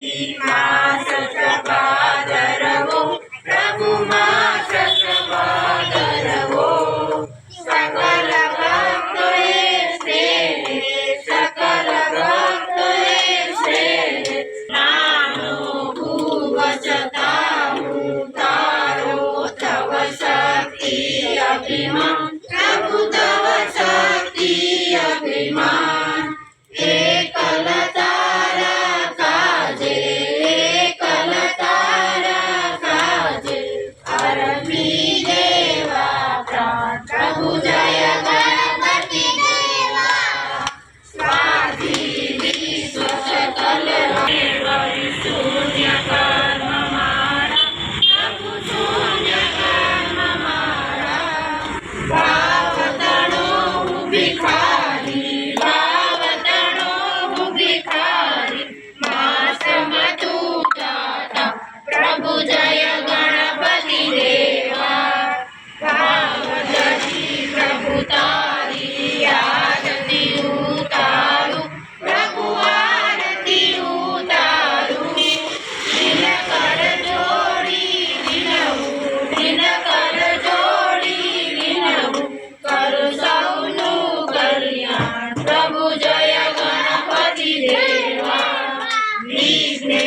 मास भादरवो प्रभु मास भादरवो सकल भक्तोए सेवे सकल भक्तोए सेवे नानो भूवचताहु तारो तव शक्ति अभिमान प्रभु तव शक्ति अभिमान एकल तारा काजे एकल तारा काजे अरबी देवा प्राण प्रभु जय गणपति देवा स्वाधि विश्व सकल शून्य कर्म मारा प्रभु शून्य कर्म मारा भावतणो भिखारी भावतणो भिखारी मास मधु दाता प्रभु जय गणपति देवा भावदती प्रभु तारी आरती उतारू प्रभु आरती उतारू दिन कर जोड़ी विनवू दिन कर जोड़ी विनवू करु सौनु कल्याण प्रभु जय गणपति देवा विघ्ने